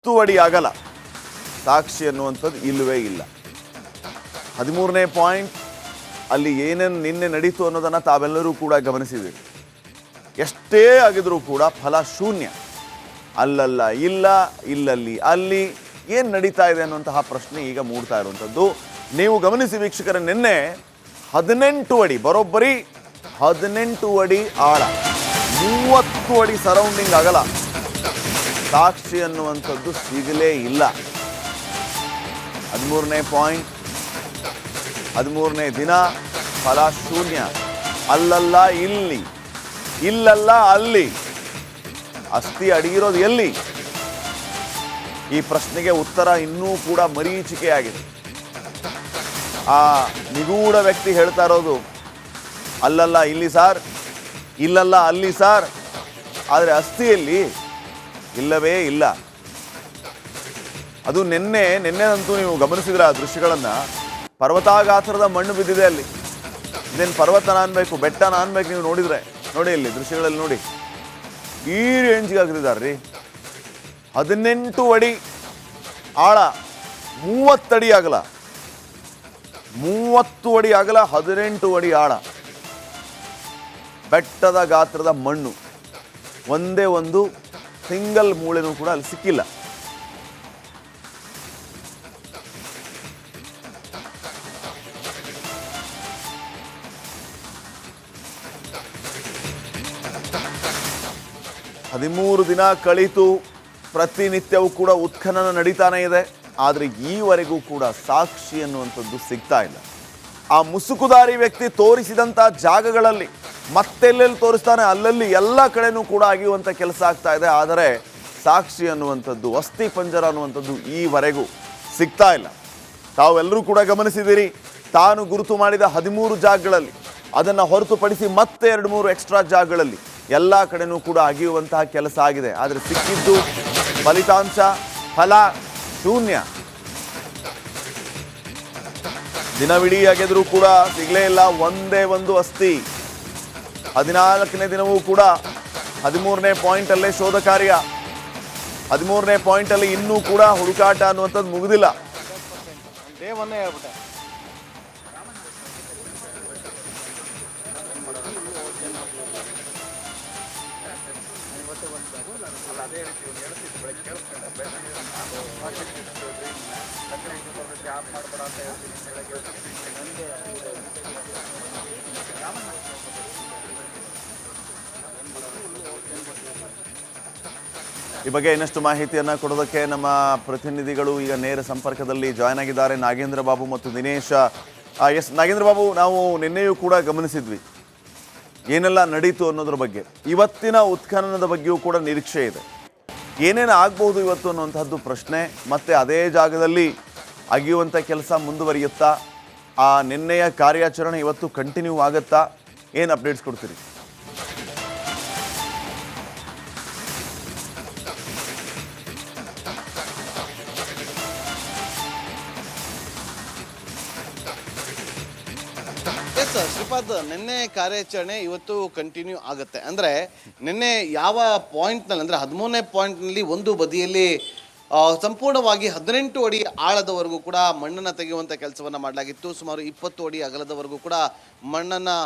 10 ಅಡಿ ಅಗಲ ಸಾಕ್ಷಿ ಅನ್ನುವಂಥದ್ದು ಇಲ್ಲವೇ ಇಲ್ಲ. 13ನೇ ಪಾಯಿಂಟ್, ಅಲ್ಲಿ ಏನೇನು ನಿನ್ನೆ ನಡೀತು ಅನ್ನೋದನ್ನು ತಾವೆಲ್ಲರೂ ಕೂಡ ಗಮನಿಸಿದ್ದೀರಿ. ಎಷ್ಟೇ ಆಗಿದ್ರೂ ಕೂಡ ಫಲ ಶೂನ್ಯ. ಅಲ್ಲಲ್ಲ ಇಲ್ಲ, ಇಲ್ಲಲ್ಲಿ ಅಲ್ಲಿ ಏನು ನಡೀತಾ ಇದೆ ಅನ್ನುವಂತಹ ಪ್ರಶ್ನೆ ಈಗ ಮೂಡ್ತಾ ಇರುವಂಥದ್ದು. ನೀವು ಗಮನಿಸಿ ವೀಕ್ಷಕರ, ನಿನ್ನೆ 18 ಅಡಿ, ಬರೋಬ್ಬರಿ 18 ಅಡಿ ಆಳ, 30 ಅಡಿ ಸರೌಂಡಿಂಗ್ ಅಗಲ ಸಾಕ್ಷಿ ಅನ್ನುವಂಥದ್ದು ಸಿಗಲೇ ಇಲ್ಲ. 13ನೇ ಪಾಯಿಂಟ್, 13ನೇ ದಿನ ಫಲ ಶೂನ್ಯ. ಅಲ್ಲಲ್ಲ ಇಲ್ಲಿ, ಇಲ್ಲಲ್ಲ ಅಲ್ಲಿ, ಅಸ್ಥಿ ಅಡಗಿರೋದು ಎಲ್ಲಿ? ಈ ಪ್ರಶ್ನೆಗೆ ಉತ್ತರ ಇನ್ನೂ ಕೂಡ ಮರೀಚಿಕೆಯಾಗಿದೆ. ಆ ನಿಗೂಢ ವ್ಯಕ್ತಿ ಹೇಳ್ತಾ ಇರೋದು ಅಲ್ಲಲ್ಲ ಇಲ್ಲಿ ಸಾರ್, ಇಲ್ಲಲ್ಲ ಅಲ್ಲಿ ಸಾರ್, ಆದರೆ ಇಲ್ಲವೇ ಇಲ್ಲ. ಅದು ನಿನ್ನೆನಂತೂ ನೀವು ಗಮನಿಸಿದ್ರೆ ಆ ದೃಶ್ಯಗಳನ್ನು, ಪರ್ವತಾಗಾತ್ರದ ಮಣ್ಣು ಬಿದ್ದಿದೆ ಅಲ್ಲಿ. ಇದೇನು ಪರ್ವತನ ಅನ್ಬೇಕು, ಬೆಟ್ಟನ ಅನ್ಬೇಕು. ನೀವು ನೋಡಿದ್ರೆ ನೋಡಿ, ಇಲ್ಲಿ ದೃಶ್ಯಗಳಲ್ಲಿ ನೋಡಿ, ಈ ರೇಂಜ್ಗೆ ಆಗಿದ್ದಾರೆ ರೀ. 18 ಅಡಿ ಆಳ, 30 ಅಡಿ ಅಗಲ, 30 ಅಡಿ ಅಗಲ, 18 ಅಡಿ ಆಳ, ಬೆಟ್ಟದ ಗಾತ್ರದ ಮಣ್ಣು. ಒಂದೇ ಒಂದು ಸಿಂಗಲ್ ಮೂಳೆನೂ ಕೂಡ ಅಲ್ಲಿ ಸಿಕ್ಕಿಲ್ಲ. ಹದಿಮೂರು ದಿನ ಕಳಿತು, ಪ್ರತಿನಿತ್ಯವೂ ಕೂಡ ಉತ್ಖನನ ನಡೀತಾನೆ ಇದೆ. ಆದರೆ ಈವರೆಗೂ ಕೂಡ ಸಾಕ್ಷಿ ಅನ್ನುವಂಥದ್ದು ಸಿಗ್ತಾ ಇಲ್ಲ. ಆ ಮುಸುಕುದಾರಿ ವ್ಯಕ್ತಿ ತೋರಿಸಿದಂಥ ಜಾಗಗಳಲ್ಲಿ ಮತ್ತೆಲ್ಲೆಲ್ಲಿ ತೋರಿಸ್ತಾನೆ ಅಲ್ಲಲ್ಲಿ ಎಲ್ಲ ಕಡೆನೂ ಕೂಡ ಅಗಿಯುವಂಥ ಕೆಲಸ ಆಗ್ತಾ ಇದೆ. ಆದರೆ ಸಾಕ್ಷಿ ಅನ್ನುವಂಥದ್ದು, ಅಸ್ಥಿ ಪಂಜರ ಅನ್ನುವಂಥದ್ದು ಈವರೆಗೂ ಸಿಗ್ತಾ ಇಲ್ಲ. ತಾವೆಲ್ಲರೂ ಕೂಡ ಗಮನಿಸಿದ್ದೀರಿ, ತಾನು ಗುರುತು ಮಾಡಿದ 13 ಜಾಗಗಳಲ್ಲಿ, ಅದನ್ನು ಹೊರತುಪಡಿಸಿ ಮತ್ತೆ 2-3 ಎಕ್ಸ್ಟ್ರಾ ಜಾಗಗಳಲ್ಲಿ ಎಲ್ಲ ಕಡೆನೂ ಕೂಡ ಅಗಿಯುವಂತಹ ಕೆಲಸ ಆಗಿದೆ. ಆದರೆ ಸಿಕ್ಕಿದ್ದು ಫಲಿತಾಂಶ, ಫಲ ಶೂನ್ಯ. ದಿನವಿಡೀ ಅಗೆದರೂ ಕೂಡ ಸಿಗಲೇ ಇಲ್ಲ ಒಂದೇ ಒಂದು ಅಸ್ಥಿ. 14ನೇ ದಿನವೂ ಕೂಡ 13ನೇ ಪಾಯಿಂಟಲ್ಲೇ ಶೋಧ ಕಾರ್ಯ. 13ನೇ ಪಾಯಿಂಟಲ್ಲಿ ಇನ್ನೂ ಕೂಡ ಹುಡುಕಾಟ ಅನ್ನುವಂಥದ್ದು ಮುಗಿದಿಲ್ಲ. ಈ ಬಗ್ಗೆ ಇನ್ನಷ್ಟು ಮಾಹಿತಿಯನ್ನು ಕೊಡೋದಕ್ಕೆ ನಮ್ಮ ಪ್ರತಿನಿಧಿಗಳು ಈಗ ನೇರ ಸಂಪರ್ಕದಲ್ಲಿ ಜಾಯ್ನ್ ಆಗಿದ್ದಾರೆ, ನಾಗೇಂದ್ರ ಬಾಬು ಮತ್ತು ದಿನೇಶ್. ಎಸ್ ನಾಗೇಂದ್ರ ಬಾಬು, ನಾವು ನಿನ್ನೆಯೂ ಕೂಡ ಗಮನಿಸಿದ್ವಿ ಏನೆಲ್ಲ ನಡೀತು ಅನ್ನೋದ್ರ ಬಗ್ಗೆ. ಇವತ್ತಿನ ಉತ್ಖನನದ ಬಗ್ಗೆಯೂ ಕೂಡ ನಿರೀಕ್ಷೆ ಇದೆ. ಏನೇನು ಆಗ್ಬೋದು ಇವತ್ತು ಅನ್ನುವಂಥದ್ದು ಪ್ರಶ್ನೆ. ಮತ್ತೆ ಅದೇ ಜಾಗದಲ್ಲಿ ಅಗಿಯುವಂಥ ಕೆಲಸ ಮುಂದುವರಿಯುತ್ತಾ? ಆ ನಿನ್ನೆಯ ಕಾರ್ಯಾಚರಣೆ ಇವತ್ತು ಕಂಟಿನ್ಯೂ ಆಗುತ್ತಾ? ಏನು ಅಪ್ಡೇಟ್ಸ್ ಕೊಡ್ತೀರಿ? ಶ್ರೀಪಾದ್, ನಿನ್ನೆ ಕಾರ್ಯಾಚರಣೆ ಇವತ್ತು ಕಂಟಿನ್ಯೂ ಆಗುತ್ತೆ. ಅಂದರೆ ನಿನ್ನೆ ಯಾವ ಪಾಯಿಂಟ್ನಲ್ಲಿ, ಅಂದರೆ 13ನೇ ಪಾಯಿಂಟ್ನಲ್ಲಿ ಒಂದು ಬದಿಯಲ್ಲಿ ಸಂಪೂರ್ಣವಾಗಿ 18 ಅಡಿ ಆಳದವರೆಗೂ ಕೂಡ ಮಣ್ಣನ್ನು ತೆಗೆಯುವಂಥ ಕೆಲಸವನ್ನು ಮಾಡಲಾಗಿತ್ತು. ಸುಮಾರು 20 ಅಡಿ ಅಗಲದವರೆಗೂ ಕೂಡ ಮಣ್ಣನ್ನು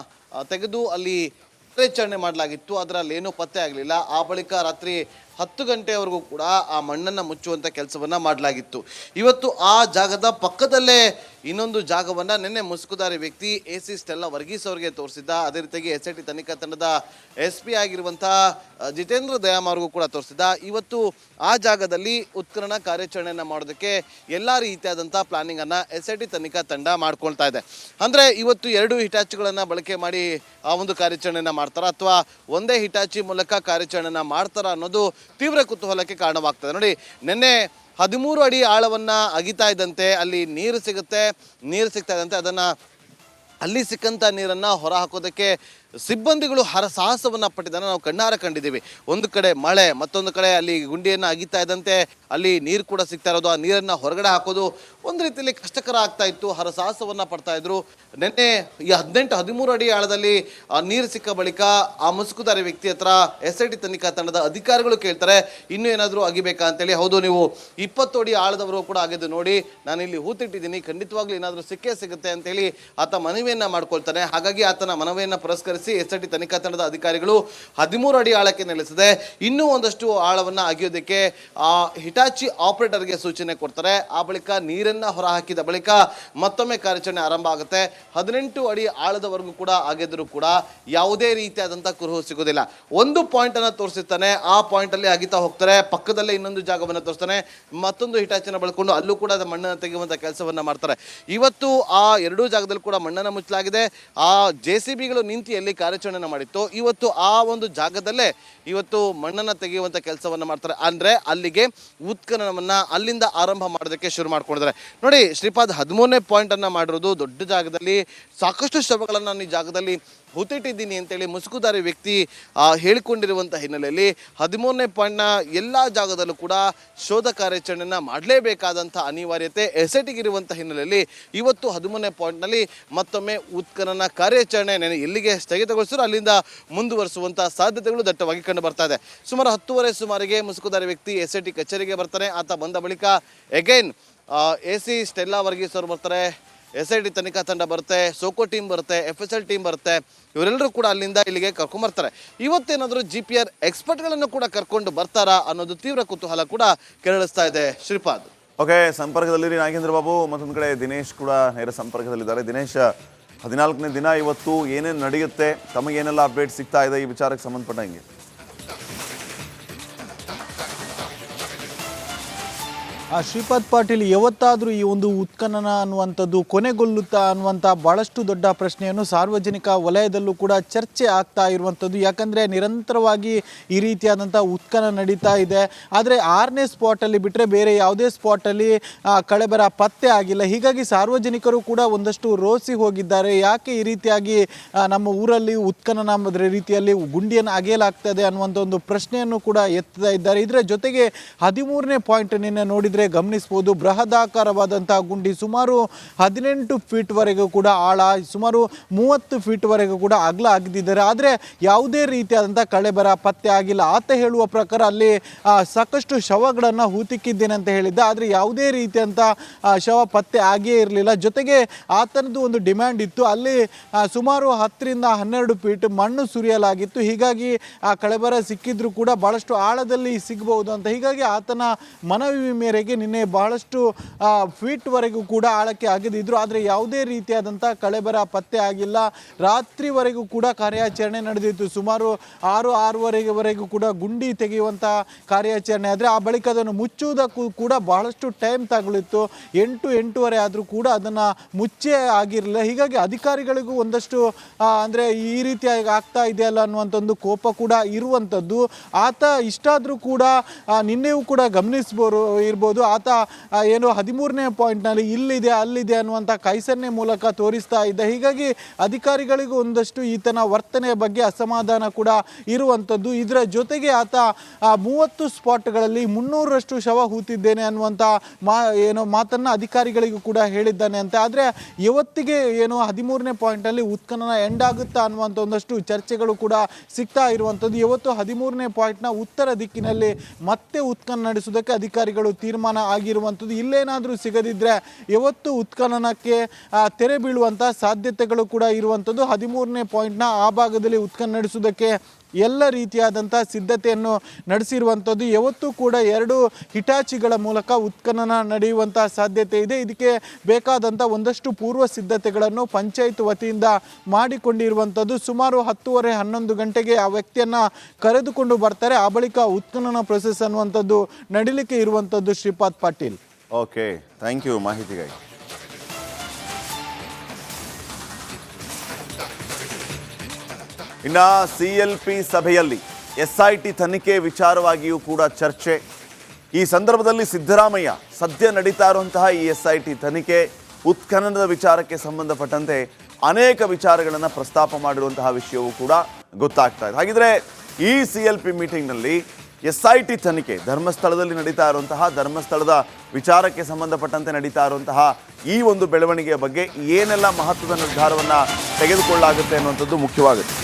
ತೆಗೆದು ಅಲ್ಲಿ ಕಾರ್ಯಾಚರಣೆ ಮಾಡಲಾಗಿತ್ತು. ಅದರಲ್ಲಿ ಏನೂ ಪತ್ತೆ ಆಗಲಿಲ್ಲ. ಆ ಬಳಿಕ ರಾತ್ರಿ 10 ಗಂಟೆವರೆಗೂ ಕೂಡ ಆ ಮಣ್ಣನ್ನು ಮುಚ್ಚುವಂಥ ಕೆಲಸವನ್ನು ಮಾಡಲಾಗಿತ್ತು. ಇವತ್ತು ಆ ಜಾಗದ ಪಕ್ಕದಲ್ಲೇ ಇನ್ನೊಂದು ಜಾಗವನ್ನು ನಿನ್ನೆ ಮುಸುಕುದಾರಿ ವ್ಯಕ್ತಿ AC ಸ್ಟೆಲ್ಲಾ ವರ್ಗೀಸ್ ಅವರಿಗೆ ತೋರಿಸಿದ್ದ. ಅದೇ ರೀತಿಯಾಗಿ SIT ತನಿಖಾ ತಂಡದ SP ಆಗಿರುವಂಥ ಜಿತೇಂದ್ರ ದಯಾಮ್ ಅವ್ರಿಗೂ ಕೂಡ ತೋರಿಸಿದ್ದ. ಇವತ್ತು ಆ ಜಾಗದಲ್ಲಿ ಉತ್ಖನನ ಕಾರ್ಯಾಚರಣೆಯನ್ನು ಮಾಡೋದಕ್ಕೆ ಎಲ್ಲ ರೀತಿಯಾದಂಥ ಪ್ಲಾನಿಂಗನ್ನು SIT ತನಿಖಾ ತಂಡ ಮಾಡ್ಕೊಳ್ತಾ ಇದೆ. ಅಂದರೆ ಇವತ್ತು 2 ಹಿಟಾಚಿಗಳನ್ನು ಬಳಕೆ ಮಾಡಿ ಆ ಒಂದು ಕಾರ್ಯಾಚರಣೆಯನ್ನು ಮಾಡ್ತಾರಾ ಅಥವಾ ಒಂದೇ ಹಿಟಾಚಿ ಮೂಲಕ ಕಾರ್ಯಾಚರಣೆಯನ್ನು ಮಾಡ್ತಾರಾ ಅನ್ನೋದು ತೀವ್ರ ಕುತೂಹಲಕ್ಕೆ ಕಾರಣವಾಗ್ತದೆ. ನೋಡಿ, ನಿನ್ನೆ 13 ಅಡಿ ಆಳವನ್ನು ಅಗಿತಾ ಇದ್ದಂತೆ ಅಲ್ಲಿ ನೀರು ಸಿಗ್ತಾ ಇದ್ದಂತೆ ಅದನ್ನು ಅಲ್ಲಿ ಸಿಕ್ಕಂಥ ನೀರನ್ನು ಹೊರ ಹಾಕೋದಕ್ಕೆ ಸಿಬ್ಬಂದಿಗಳು ಸಾಹಸವನ್ನು ಪಟ್ಟಿದ್ದನ್ನು ನಾವು ಕಣ್ಣಾರ ಕಂಡಿದ್ದೀವಿ. ಒಂದು ಕಡೆ ಮಳೆ, ಮತ್ತೊಂದು ಕಡೆ ಅಲ್ಲಿ ಗುಂಡಿಯನ್ನು ಅಗಿತಾ ಇದ್ದಂತೆ ಅಲ್ಲಿ ನೀರು ಕೂಡ ಸಿಗ್ತಾ ಇರೋದು, ಆ ನೀರನ್ನು ಹೊರಗಡೆ ಹಾಕೋದು ಒಂದು ರೀತಿಯಲ್ಲಿ ಕಷ್ಟಕರ ಆಗ್ತಾ ಇತ್ತು. ಸಾಹಸವನ್ನು ಪಡ್ತಾ ಇದ್ರು. ನಿನ್ನೆ ಈ 18-13 ಅಡಿ ಆಳದಲ್ಲಿ ನೀರು ಸಿಕ್ಕ ಬಳಿಕ ಆ ಮುಸುಕುದಾರಿ ವ್ಯಕ್ತಿ ಹತ್ರ SIT ತನಿಖಾ ತಂಡದ ಅಧಿಕಾರಿಗಳು ಕೇಳ್ತಾರೆ, ಇನ್ನೂ ಏನಾದರೂ ಅಗಿಬೇಕಾ ಅಂತೇಳಿ. ಹೌದು, ನೀವು 20 ಅಡಿ ಆಳದವರು ಕೂಡ ಆಗಿದ್ದು ನೋಡಿ, ನಾನು ಇಲ್ಲಿ ಹೂತಿಟ್ಟಿದ್ದೀನಿ, ಖಂಡಿತವಾಗ್ಲೂ ಏನಾದರೂ ಸಿಕ್ಕೇ ಸಿಗುತ್ತೆ ಅಂತೇಳಿ ಆತ ಮನವಿಯನ್ನು ಮಾಡ್ಕೊಳ್ತಾನೆ. ಹಾಗಾಗಿ ಆತನ ಮನವಿಯನ್ನು ಪುರಸ್ಕರಿಸಿ SIT ತನಿಖಾ ತಂಡದ ಅಧಿಕಾರಿಗಳು 13 ಅಡಿ ಆಳಕ್ಕೆ ನಿಲ್ಲಿಸಿದೆ. ಇನ್ನೂ ಒಂದಷ್ಟು ಆಳವನ್ನು ಅಗಿಯೋದಕ್ಕೆ ಹಿಟಾಚಿ ಆಪರೇಟರ್ಗೆ ಸೂಚನೆ ಕೊಡ್ತಾರೆ. ಆ ಬಳಿಕ ನೀರನ್ನು ಹೊರಹಾಕಿದ ಬಳಿಕ ಮತ್ತೊಮ್ಮೆ ಕಾರ್ಯಾಚರಣೆ ಆರಂಭ ಆಗುತ್ತೆ. 18 ಅಡಿ ಆಳದವರೆಗೂ ಕೂಡ ಆಗಿದ್ರೂ ಕೂಡ ಯಾವುದೇ ರೀತಿಯಾದಂಥ ಕುರುಹು ಸಿಗೋದಿಲ್ಲ. ಒಂದು ಪಾಯಿಂಟ್ ಅನ್ನು ತೋರಿಸಿರ್ತಾನೆ, ಆ ಪಾಯಿಂಟ್ ಅಲ್ಲಿ ಅಗಿತಾ ಹೋಗ್ತಾರೆ. ಪಕ್ಕದಲ್ಲೇ ಇನ್ನೊಂದು ಜಾಗವನ್ನು ತೋರಿಸ್ತಾನೆ, ಮತ್ತೊಂದು ಹಿಟಾಚಿನ ಬಳಕೊಂಡು ಅಲ್ಲೂ ಕೂಡ ಮಣ್ಣನ್ನು ತೆಗೆಯುವಂಥ ಕೆಲಸವನ್ನ ಮಾಡ್ತಾರೆ. ಇವತ್ತು ಆ ಎರಡೂ ಜಾಗದಲ್ಲಿ ಕೂಡ ಮಣ್ಣನ್ನು ಮುಚ್ಚಲಾಗಿದೆ. ಆ JCBಗಳು ನಿಂತು ಎಲ್ಲಿ ಕಾರ್ಯಾಚರಣೆಯನ್ನು ಮಾಡಿತ್ತು, ಇವತ್ತು ಆ ಒಂದು ಜಾಗದಲ್ಲೇ ಇವತ್ತು ಮಣ್ಣನ್ನು ತೆಗೆಯುವಂಥ ಕೆಲಸವನ್ನ ಮಾಡ್ತಾರೆ. ಅಂದ್ರೆ ಅಲ್ಲಿಗೆ ಉತ್ಖನನವನ್ನ ಅಲ್ಲಿಂದ ಆರಂಭ ಮಾಡೋದಕ್ಕೆ ಶುರು ಮಾಡ್ಕೊಂಡಿದ್ದಾರೆ. ನೋಡಿ ಶ್ರೀಪಾದ್, 13ನೇ ಪಾಯಿಂಟ್ ಅನ್ನ ಮಾಡಿರೋದು ದೊಡ್ಡ ಜಾಗದಲ್ಲಿ, ಸಾಕಷ್ಟು ಶವಗಳನ್ನು ನಾನು ಈ ಜಾಗದಲ್ಲಿ ಹೂತಿಟ್ಟಿದ್ದೀನಿ ಅಂತೇಳಿ ಮುಸುಕುದಾರಿ ವ್ಯಕ್ತಿ ಹೇಳಿಕೊಂಡಿರುವಂಥ ಹಿನ್ನೆಲೆಯಲ್ಲಿ 13ನೇ ಪಾಯಿಂಟ್ನ ಎಲ್ಲ ಜಾಗದಲ್ಲೂ ಕೂಡ ಶೋಧ ಕಾರ್ಯಾಚರಣೆಯನ್ನು ಮಾಡಲೇಬೇಕಾದಂಥ ಅನಿವಾರ್ಯತೆ SITಗೆ ಇರುವಂಥ ಹಿನ್ನೆಲೆಯಲ್ಲಿ ಇವತ್ತು 13ನೇ ಪಾಯಿಂಟ್ನಲ್ಲಿ ಮತ್ತೊಮ್ಮೆ ಉತ್ಖನನ ಕಾರ್ಯಾಚರಣೆ ಎಲ್ಲಿಗೆ ಸ್ಥಗಿತಗೊಳಿಸಿದ್ರು ಅಲ್ಲಿಂದ ಮುಂದುವರಿಸುವಂಥ ಸಾಧ್ಯತೆಗಳು ದಟ್ಟವಾಗಿ ಕಂಡು ಬರ್ತಾ ಇದೆ. ಸುಮಾರು 10:30 ಸುಮಾರಿಗೆ ಮುಸುಕುದಾರಿ ವ್ಯಕ್ತಿ SIT ಕಚೇರಿಗೆ ಬರ್ತಾನೆ. ಆತ ಬಂದ ಬಳಿಕ ಅಗೈನ್ AC ಸ್ಟೆಲ್ಲಾ ವರ್ಗೀಸ್ ಅವರು ಬರ್ತಾರೆ, SIT ತನಿಖಾ ತಂಡ ಬರುತ್ತೆ, ಸೋಕೋ ಟೀಮ್ ಬರುತ್ತೆ, FSL ಟೀಮ್ ಬರುತ್ತೆ. ಇವರೆಲ್ಲರೂ ಕೂಡ ಅಲ್ಲಿಂದ ಇಲ್ಲಿಗೆ ಕರ್ಕೊಂಡ್ಬರ್ತಾರೆ. ಇವತ್ತೇನಾದರೂ GPR ಎಕ್ಸ್ಪರ್ಟ್ಗಳನ್ನು ಕೂಡ ಕರ್ಕೊಂಡು ಬರ್ತಾರಾ ಅನ್ನೋದು ತೀವ್ರ ಕುತೂಹಲ ಕೂಡ ಕೆರಳಿಸ್ತಾ ಇದೆ. ಶ್ರೀಪಾದ್, ಓಕೆ, ಸಂಪರ್ಕದಲ್ಲಿ ನಾಗೇಂದ್ರ ಬಾಬು, ಮತ್ತೊಂದು ಕಡೆ ದಿನೇಶ್ ಕೂಡ ನೇರ ಸಂಪರ್ಕದಲ್ಲಿದ್ದಾರೆ. ದಿನೇಶ್, 14ನೇ ದಿನ ಇವತ್ತು ಏನೇನು ನಡೆಯುತ್ತೆ, ತಮಗೇನೆಲ್ಲ ಅಪ್ಡೇಟ್ ಸಿಗ್ತಾ ಇದೆ ಈ ವಿಚಾರಕ್ಕೆ ಸಂಬಂಧಪಟ್ಟಂಗೆ? ಶ್ರೀಪಾದ್ ಪಾಟೀಲ್, ಯಾವತ್ತಾದರೂ ಈ ಒಂದು ಉತ್ಖನನ ಅನ್ನುವಂಥದ್ದು ಕೊನೆಗೊಳ್ಳುತ್ತಾ ಅನ್ನುವಂಥ ಭಾಳಷ್ಟು ದೊಡ್ಡ ಪ್ರಶ್ನೆಯನ್ನು ಸಾರ್ವಜನಿಕ ವಲಯದಲ್ಲೂ ಕೂಡ ಚರ್ಚೆ ಆಗ್ತಾ ಇರುವಂಥದ್ದು. ಯಾಕಂದರೆ ನಿರಂತರವಾಗಿ ಈ ರೀತಿಯಾದಂಥ ಉತ್ಖನನ ನಡೀತಾ ಇದೆ. ಆದರೆ 6ನೇ ಸ್ಪಾಟಲ್ಲಿ ಬಿಟ್ಟರೆ ಬೇರೆ ಯಾವುದೇ ಸ್ಪಾಟಲ್ಲಿ ಕಳೆಬರ ಪತ್ತೆ ಆಗಿಲ್ಲ. ಹೀಗಾಗಿ ಸಾರ್ವಜನಿಕರು ಕೂಡ ಒಂದಷ್ಟು ರೋಸಿ ಹೋಗಿದ್ದಾರೆ. ಯಾಕೆ ಈ ರೀತಿಯಾಗಿ ನಮ್ಮ ಊರಲ್ಲಿ ಉತ್ಖನನ ರೀತಿಯಲ್ಲಿ ಗುಂಡಿಯನ್ನು ಅಗೆಯಲಾಗ್ತದೆ ಅನ್ನುವಂಥ ಒಂದು ಪ್ರಶ್ನೆಯನ್ನು ಕೂಡ ಎತ್ತಾ ಇದ್ದಾರೆ. ಇದರ ಜೊತೆಗೆ 13ನೇ ಪಾಯಿಂಟ್ ನಿನ್ನೆ ನೋಡಿದರೆ ಗಮನಿಸಬಹುದು, ಬೃಹದಾಕಾರವಾದಂಥ ಗುಂಡಿ, ಸುಮಾರು 18 ಫೀಟ್ವರೆಗೂ ಕೂಡ ಆಳ, ಸುಮಾರು 30 ಫೀಟ್ವರೆಗೂ ಕೂಡ ಅಗಲ ಅಗೆದಿದ್ದಾರೆ. ಆದರೆ ಯಾವುದೇ ರೀತಿಯಾದಂಥ ಕಳೆಬರ ಪತ್ತೆ ಆಗಿಲ್ಲ. ಆತ ಹೇಳುವ ಪ್ರಕಾರ ಅಲ್ಲಿ ಸಾಕಷ್ಟು ಶವಗಳನ್ನು ಹೂತಿಕ್ಕಿದ್ದೇನೆ ಅಂತ ಹೇಳಿದ್ದ, ಆದರೆ ಯಾವುದೇ ರೀತಿಯಂಥ ಶವ ಪತ್ತೆ ಆಗಿಯೇ ಇರಲಿಲ್ಲ. ಜೊತೆಗೆ ಆತನದ್ದು ಒಂದು ಡಿಮ್ಯಾಂಡ್ ಇತ್ತು, ಅಲ್ಲಿ ಸುಮಾರು 10ರಿಂದ 12 ಫೀಟ್ ಮಣ್ಣು ಸುರಿಯಲಾಗಿತ್ತು. ಹೀಗಾಗಿ ಆ ಕಳೆಬರ ಸಿಕ್ಕಿದ್ರೂ ಕೂಡ ಭಾಳಷ್ಟು ಆಳದಲ್ಲಿ ಸಿಗಬಹುದು ಅಂತ. ಹೀಗಾಗಿ ಆತನ ಮನವಿ ಮೇರೆಗೆ ನಿನ್ನೆ ಬಹಳಷ್ಟು ಫೀಟ್ವರೆಗೂ ಕೂಡ ಆಳಕ್ಕೆ ಅಗೆದಿದ್ರು. ಆದರೆ ಯಾವುದೇ ರೀತಿಯಾದಂಥ ಕಳೆಬರ ಪತ್ತೆ ಆಗಿಲ್ಲ. ರಾತ್ರಿವರೆಗೂ ಕೂಡ ಕಾರ್ಯಾಚರಣೆ ನಡೆದಿತ್ತು. ಸುಮಾರು 6-6:30ವರೆಗೂ ಕೂಡ ಗುಂಡಿ ತೆಗೆಯುವಂಥ ಕಾರ್ಯಾಚರಣೆ. ಆದರೆ ಆ ಬಳಿಕ ಅದನ್ನು ಮುಚ್ಚುವುದಕ್ಕೂ ಕೂಡ ಬಹಳಷ್ಟು ಟೈಮ್ ತಗೊಳ್ಳಿತ್ತು. 8-8:30 ಆದರೂ ಕೂಡ ಅದನ್ನು ಮುಚ್ಚೇ ಆಗಿರಲಿಲ್ಲ. ಹೀಗಾಗಿ ಅಧಿಕಾರಿಗಳಿಗೂ ಒಂದಷ್ಟು ಅಂದರೆ ಈ ರೀತಿಯಾಗಿ ಆಗ್ತಾ ಇದೆಯಲ್ಲ ಅನ್ನುವಂಥ ಒಂದು ಕೋಪ ಕೂಡ ಇರುವಂಥದ್ದು. ಆತ ಇಷ್ಟಾದರೂ ಕೂಡ ನಿನ್ನೆಯೂ ಕೂಡ ಇರ್ಬೋದು, ಆತ ಏನು 13ನೇ ಪಾಯಿಂಟ್ನಲ್ಲಿ ಇಲ್ಲಿದೆ ಅಲ್ಲಿದೆ ಅನ್ನುವಂಥ ಕೈಸನ್ನೆ ಮೂಲಕ ತೋರಿಸ್ತಾ ಇದ್ದ. ಹೀಗಾಗಿ ಅಧಿಕಾರಿಗಳಿಗೂ ಒಂದಷ್ಟು ಈತನ ವರ್ತನೆಯ ಬಗ್ಗೆ ಅಸಮಾಧಾನ ಕೂಡ ಇರುವಂಥದ್ದು. ಇದರ ಜೊತೆಗೆ ಆತ 30 ಸ್ಪಾಟ್ಗಳಲ್ಲಿ 300ರಷ್ಟು ಶವ ಹೂತಿದ್ದೇನೆ ಅನ್ನುವಂಥ ಮಾತನ್ನು ಅಧಿಕಾರಿಗಳಿಗೂ ಕೂಡ ಹೇಳಿದ್ದಾನೆ ಅಂತ. ಆದರೆ ಇವತ್ತಿಗೆ ಏನು 13ನೇ ಪಾಯಿಂಟಲ್ಲಿ ಉತ್ಖನನ ಎಂಡ್ ಆಗುತ್ತಾ ಅನ್ನುವಂಥ ಒಂದಷ್ಟು ಚರ್ಚೆಗಳು ಕೂಡ ಸಿಗ್ತಾ ಇರುವಂಥದ್ದು. ಇವತ್ತು 13ನೇ ಪಾಯಿಂಟ್ನ ಉತ್ತರ ದಿಕ್ಕಿನಲ್ಲಿ ಮತ್ತೆ ಉತ್ಖನನ ನಡೆಸುವುದಕ್ಕೆ ಅಧಿಕಾರಿಗಳು ತೀರ್ಮಾನ ಆಗಿರುವಂಥದ್ದು. ಇಲ್ಲೇನಾದರೂ ಸಿಗದಿದ್ದರೆ ಇವತ್ತು ಉತ್ಖನನಕ್ಕೆ ತೆರೆ ಬೀಳುವಂಥ ಸಾಧ್ಯತೆಗಳು ಕೂಡ ಇರುವಂಥದ್ದು. 13ನೇ ಪಾಯಿಂಟ್ನ ಆ ಭಾಗದಲ್ಲಿ ಉತ್ಖನನ ನಡೆಸುವುದಕ್ಕೆ ಎಲ್ಲ ರೀತಿಯಾದಂಥ ಸಿದ್ಧತೆಯನ್ನು ನಡೆಸಿರುವಂಥದ್ದು. ಯಾವತ್ತೂ ಕೂಡ 2 ಹಿಟಾಚಿಗಳ ಮೂಲಕ ಉತ್ಖನನ ನಡೆಯುವಂಥ ಸಾಧ್ಯತೆ ಇದೆ. ಇದಕ್ಕೆ ಬೇಕಾದಂಥ ಒಂದಷ್ಟು ಪೂರ್ವ ಸಿದ್ಧತೆಗಳನ್ನು ಪಂಚಾಯತ್ ವತಿಯಿಂದ ಮಾಡಿಕೊಂಡಿರುವಂಥದ್ದು. ಸುಮಾರು 10:30-11 ಗಂಟೆಗೆ ಆ ವ್ಯಕ್ತಿಯನ್ನು ಕರೆದುಕೊಂಡು ಬರ್ತಾರೆ. ಆ ಬಳಿಕ ಉತ್ಖನನ ಪ್ರೊಸೆಸ್ ಅನ್ನುವಂಥದ್ದು ನಡೀಲಿಕ್ಕೆ ಇರುವಂಥದ್ದು. Shripad Patil, okay, thank you ಮಾಹಿತಿಗಾಗಿ. ಇನ್ನು CLP ಸಭೆಯಲ್ಲಿ SIT ತನಿಖೆ ವಿಚಾರವಾಗಿಯೂ ಕೂಡ ಚರ್ಚೆ. ಈ ಸಂದರ್ಭದಲ್ಲಿ ಸಿದ್ದರಾಮಯ್ಯ ಸದ್ಯ ನಡೀತಾ ಇರುವಂತಹ ಈ SIT ತನಿಖೆ ಉತ್ಖನನದ ವಿಚಾರಕ್ಕೆ ಸಂಬಂಧಪಟ್ಟಂತೆ ಅನೇಕ ವಿಚಾರಗಳನ್ನು ಪ್ರಸ್ತಾಪ ಮಾಡಿರುವಂತಹ ವಿಷಯವೂ ಕೂಡ ಗೊತ್ತಾಗ್ತಾ ಇದೆ. ಹಾಗಿದ್ರೆ ಈ CLP ಮೀಟಿಂಗ್ನಲ್ಲಿ SIT ತನಿಖೆ ಧರ್ಮಸ್ಥಳದಲ್ಲಿ ನಡೀತಾ ಇರುವಂತಹ ಧರ್ಮಸ್ಥಳದ ವಿಚಾರಕ್ಕೆ ಸಂಬಂಧಪಟ್ಟಂತೆ ನಡೀತಾ ಇರುವಂತಹ ಈ ಒಂದು ಬೆಳವಣಿಗೆಯ ಬಗ್ಗೆ ಏನೆಲ್ಲ ಮಹತ್ವದ ನಿರ್ಧಾರವನ್ನು ತೆಗೆದುಕೊಳ್ಳಲಾಗುತ್ತೆ ಅನ್ನುವಂಥದ್ದು ಮುಖ್ಯವಾಗುತ್ತೆ.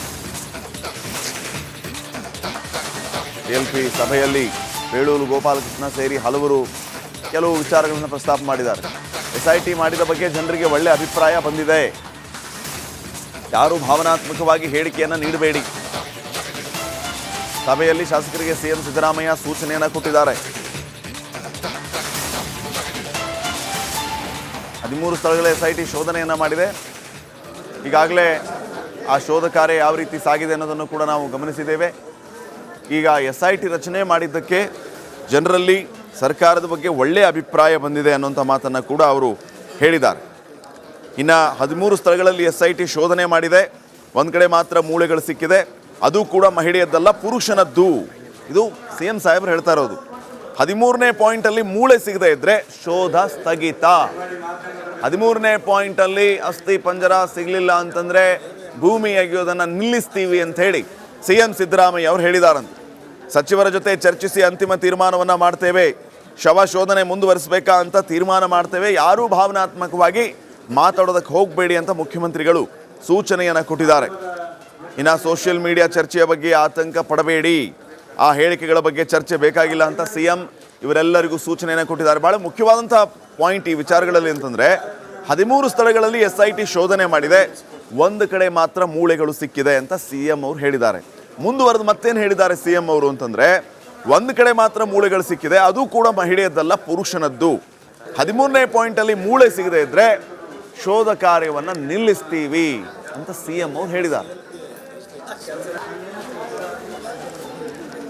CLP ಸಭೆಯಲ್ಲಿ ಬೇಳೂರು ಗೋಪಾಲಕೃಷ್ಣ ಸೇರಿ ಹಲವರು ಕೆಲವು ವಿಚಾರಗಳನ್ನು ಪ್ರಸ್ತಾಪ ಮಾಡಿದ್ದಾರೆ. SIT ಮಾಡಿದ ಬಗ್ಗೆ ಜನರಿಗೆ ಒಳ್ಳೆ ಅಭಿಪ್ರಾಯ ಬಂದಿದೆ. ಯಾರು ಭಾವನಾತ್ಮಕವಾಗಿ ಹೇಳಿಕೆಯನ್ನು ನೀಡಬೇಡಿ. ಸಭೆಯಲ್ಲಿ ಶಾಸಕರಿಗೆ CM ಸಿದ್ದರಾಮಯ್ಯ ಸೂಚನೆಯನ್ನು ಕೊಟ್ಟಿದ್ದಾರೆ. 13 ಸ್ಥಳಗಳ SIT ಶೋಧನೆಯನ್ನು ಮಾಡಿದೆ. ಈಗಾಗಲೇ ಆ ಶೋಧ ಕಾರ್ಯ ಯಾವ ರೀತಿ ಸಾಗಿದೆ ಅನ್ನೋದನ್ನು ಕೂಡ ನಾವು ಗಮನಿಸಿದ್ದೇವೆ. ಈಗ SIT ರಚನೆ ಮಾಡಿದ್ದಕ್ಕೆ ಜನರಲ್ಲಿ ಸರ್ಕಾರದ ಬಗ್ಗೆ ಒಳ್ಳೆಯ ಅಭಿಪ್ರಾಯ ಬಂದಿದೆ ಅನ್ನೋಂಥ ಮಾತನ್ನು ಕೂಡ ಅವರು ಹೇಳಿದ್ದಾರೆ. ಇನ್ನು 13 ಸ್ಥಳಗಳಲ್ಲಿ SIT ಶೋಧನೆ ಮಾಡಿದೆ. ಒಂದು ಕಡೆ ಮಾತ್ರ ಮೂಳೆಗಳು ಸಿಕ್ಕಿದೆ, ಅದು ಕೂಡ ಮಹಿಳೆಯದ್ದಲ್ಲ, ಪುರುಷನದ್ದು. ಇದು CM ಸಾಹೇಬರು ಹೇಳ್ತಾ ಇರೋದು. 13ನೇ ಪಾಯಿಂಟಲ್ಲಿ ಮೂಳೆ ಸಿಗದೆ ಇದ್ರೆ ಶೋಧ ಸ್ಥಗಿತ. 13ನೇ ಪಾಯಿಂಟಲ್ಲಿ ಅಸ್ಥಿ ಪಂಜರ ಸಿಗಲಿಲ್ಲ ಅಂತಂದರೆ ಭೂಮಿ ಅಗೆಯೋದನ್ನು ನಿಲ್ಲಿಸ್ತೀವಿ ಅಂತ ಹೇಳಿ CM ಸಿದ್ದರಾಮಯ್ಯ ಅವರು ಹೇಳಿದಾರಂತೆ. ಸಚಿವರ ಜೊತೆ ಚರ್ಚಿಸಿ ಅಂತಿಮ ತೀರ್ಮಾನವನ್ನು ಮಾಡ್ತೇವೆ, ಶವ ಶೋಧನೆ ಮುಂದುವರಿಸಬೇಕಾ ಅಂತ ತೀರ್ಮಾನ ಮಾಡ್ತೇವೆ, ಯಾರೂ ಭಾವನಾತ್ಮಕವಾಗಿ ಮಾತಾಡೋದಕ್ಕೆ ಹೋಗಬೇಡಿ ಅಂತ ಮುಖ್ಯಮಂತ್ರಿಗಳು ಸೂಚನೆಯನ್ನು ಕೊಟ್ಟಿದ್ದಾರೆ. ಇನ್ನು ಸೋಷಿಯಲ್ ಮೀಡಿಯಾ ಚರ್ಚೆಯ ಬಗ್ಗೆ ಆತಂಕ ಪಡಬೇಡಿ, ಆ ಹೇಳಿಕೆಗಳ ಬಗ್ಗೆ ಚರ್ಚೆ ಬೇಕಾಗಿಲ್ಲ ಅಂತ CM ಇವರೆಲ್ಲರಿಗೂ ಸೂಚನೆಯನ್ನು ಕೊಟ್ಟಿದ್ದಾರೆ. ಭಾಳ ಮುಖ್ಯವಾದಂಥ ಪಾಯಿಂಟ್ ಈ ವಿಚಾರಗಳಲ್ಲಿ ಅಂತಂದರೆ 13 ಸ್ಥಳಗಳಲ್ಲಿ SIT ಶೋಧನೆ ಮಾಡಿದೆ, ಒಂದು ಕಡೆ ಮಾತ್ರ ಮೂಳೆಗಳು ಸಿಕ್ಕಿದೆ ಅಂತ CM ಅವರು ಹೇಳಿದ್ದಾರೆ. ಮುಂದುವರೆದು ಮತ್ತೇನು ಹೇಳಿದ್ದಾರೆ CM ಅವರು ಅಂತಂದರೆ, ಒಂದು ಕಡೆ ಮಾತ್ರ ಮೂಳೆಗಳು ಸಿಕ್ಕಿದೆ, ಅದು ಕೂಡ ಮಹಿಳೆಯದ್ದಲ್ಲ, ಪುರುಷನದ್ದು. 13ನೇ ಪಾಯಿಂಟಲ್ಲಿ ಮೂಳೆ ಸಿಗದೆ ಇದ್ದರೆ ಶೋಧ ಕಾರ್ಯವನ್ನು ನಿಲ್ಲಿಸ್ತೀವಿ ಅಂತ CM ಅವರು ಹೇಳಿದ್ದಾರೆ.